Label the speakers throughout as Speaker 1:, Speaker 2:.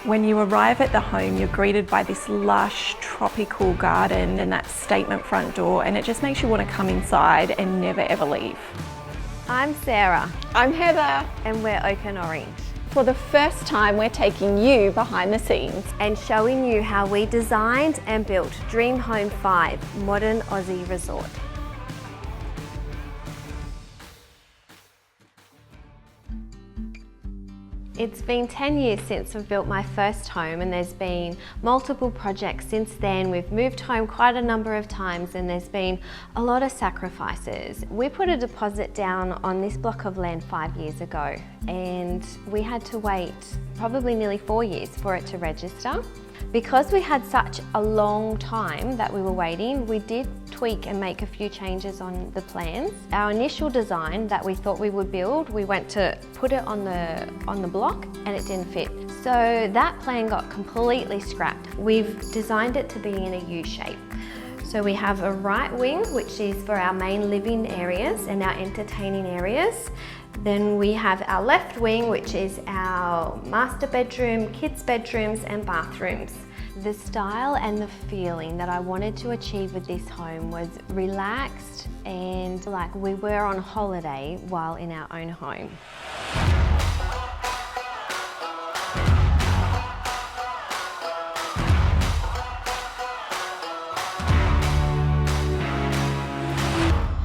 Speaker 1: When you arrive at the home, you're greeted by this lush tropical garden and that statement front door, and it just makes you want to come inside and never ever leave.
Speaker 2: I'm Sarah.
Speaker 3: I'm Heather.
Speaker 2: And we're Oak and Orange.
Speaker 3: For the first time, we're taking you behind the scenes
Speaker 2: and showing you how we designed and built Dream Home 5 Modern Aussie Resort. It's been 10 years since I've built my first home, and there's been multiple projects since then. We've moved home quite a number of times and there's been a lot of sacrifices. We put a deposit down on this block of land 5 years ago, and we had to wait probably nearly 4 years for it to register. Because we had such a long time that we were waiting, we did tweak and make a few changes on the plans. Our initial design that we thought we would build, we went to put it on the block and it didn't fit. So that plan got completely scrapped. We've designed it to be in a U shape. So we have a right wing, which is for our main living areas and our entertaining areas. Then we have our left wing, which is our master bedroom, kids' bedrooms and bathrooms. The style and the feeling that I wanted to achieve with this home was relaxed and like we were on holiday while in our own home.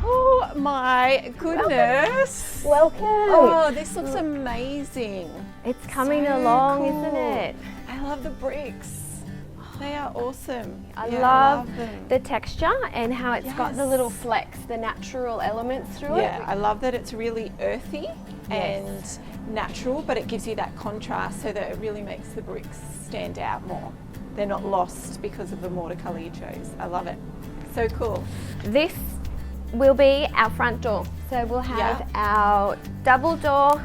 Speaker 3: Oh my goodness.
Speaker 2: Welcome.
Speaker 3: Oh, this looks amazing.
Speaker 2: It's coming
Speaker 3: So
Speaker 2: along,
Speaker 3: cool.
Speaker 2: isn't it?
Speaker 3: I love the bricks. They are awesome.
Speaker 2: I
Speaker 3: Yeah,
Speaker 2: love
Speaker 3: them.
Speaker 2: the texture and how it's got the little flecks, the natural elements through it.
Speaker 3: Yeah, I love that it's really earthy and natural, but it gives you that contrast so that it really makes the bricks stand out more. They're not lost because of the watercolour you chose. I love it. So cool.
Speaker 2: This will be our front door. So we'll have our double door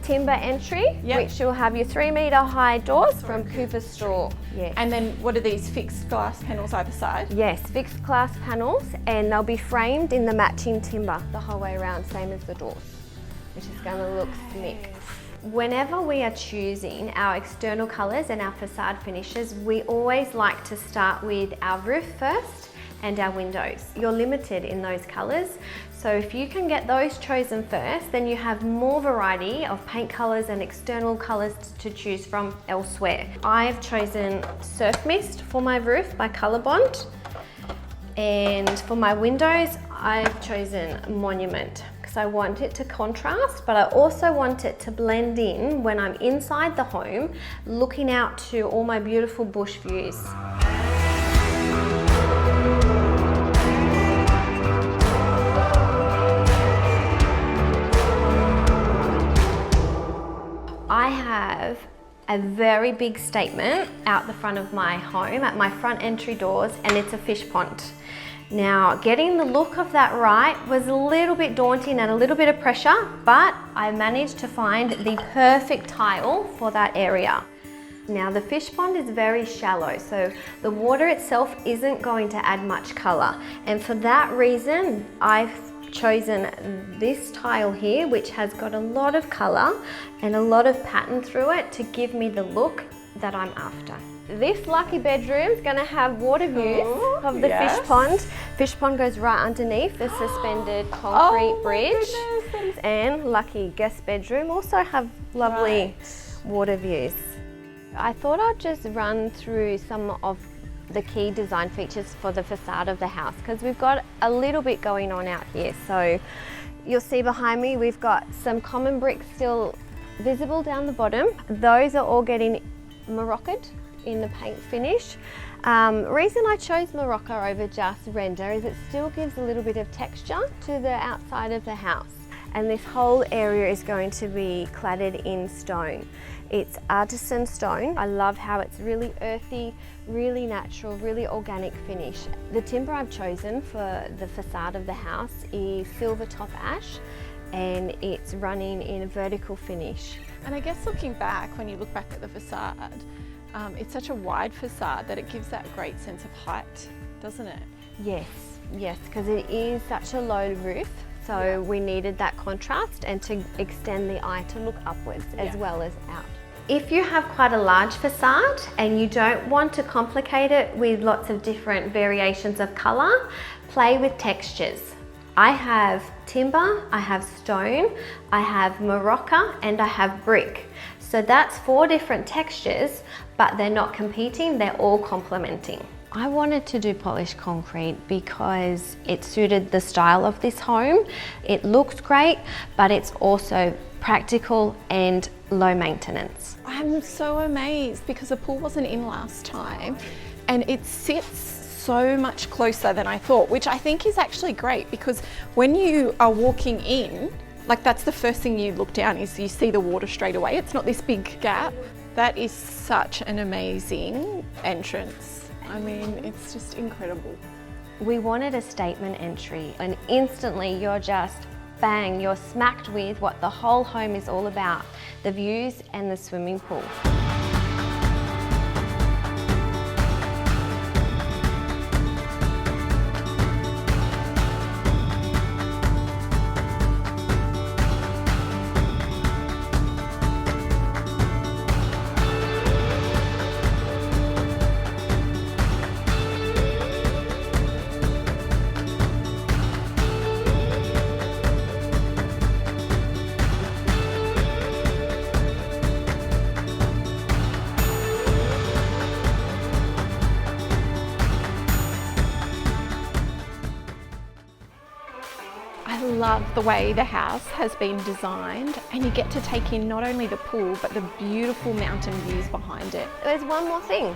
Speaker 2: timber entry, which will have your 3-metre high doors from Cooper Straw. Yes.
Speaker 3: And then what are these fixed glass panels either side?
Speaker 2: Yes, fixed glass panels, and they'll be framed in the matching timber the whole way around, same as the doors, which is going to look slick. Whenever we are choosing our external colours and our facade finishes, we always like to start with our roof first and our windows. You're limited in those colours, so if you can get those chosen first, then you have more variety of paint colours and external colours to choose from elsewhere. I've chosen Surf Mist for my roof by Colorbond, and for my windows I've chosen Monument because I want it to contrast, but I also want it to blend in when I'm inside the home looking out to all my beautiful bush views. I have a very big statement out the front of my home at my front entry doors, and it's a fish pond. Now, getting the look of that right was a little bit daunting and a little bit of pressure, but I managed to find the perfect tile for that area. Now, the fish pond is very shallow, so the water itself isn't going to add much colour, and for that reason I've chosen this tile here, which has got a lot of colour and a lot of pattern through it to give me the look that I'm after. This lucky bedroom is going to have water views of the fish pond. Fish pond goes right underneath the suspended concrete bridge. And lucky guest bedroom also have lovely water views. I thought I'd just run through some of the key design features for the facade of the house, because we've got a little bit going on out here. So you'll see behind me we've got some common bricks still visible down the bottom. Those are all getting Morokaed in the paint finish. Reason I chose Moroka over just render is it still gives a little bit of texture to the outside of the house. And this whole area is going to be cladded in stone. It's artisan stone. I love how it's really earthy, really natural, really organic finish. The timber I've chosen for the facade of the house is silver top ash, and it's running in a vertical finish.
Speaker 3: And I guess looking back, when you look back at the facade, it's such a wide facade that it gives that great sense of height, doesn't it?
Speaker 2: Yes, because it is such a low roof. So we needed that contrast and to extend the eye to look upwards as well as out. If you have quite a large facade and you don't want to complicate it with lots of different variations of colour, play with textures. I have timber, I have stone, I have Moroka, and I have brick. So that's 4 different textures, but they're not competing, they're all complementing. I wanted to do polished concrete because it suited the style of this home. It looks great, but it's also practical and low maintenance.
Speaker 3: I'm so amazed because the pool wasn't in last time and it sits so much closer than I thought, which I think is actually great because when you are walking in, like that's the first thing you look down is you see the water straight away. It's not this big gap. That is such an amazing entrance. I mean, it's just incredible.
Speaker 2: We wanted a statement entry and instantly you're just bang, you're smacked with what the whole home is all about, the views and the swimming pool.
Speaker 3: I love the way the house has been designed and you get to take in not only the pool but the beautiful mountain views behind it.
Speaker 2: There's one more thing.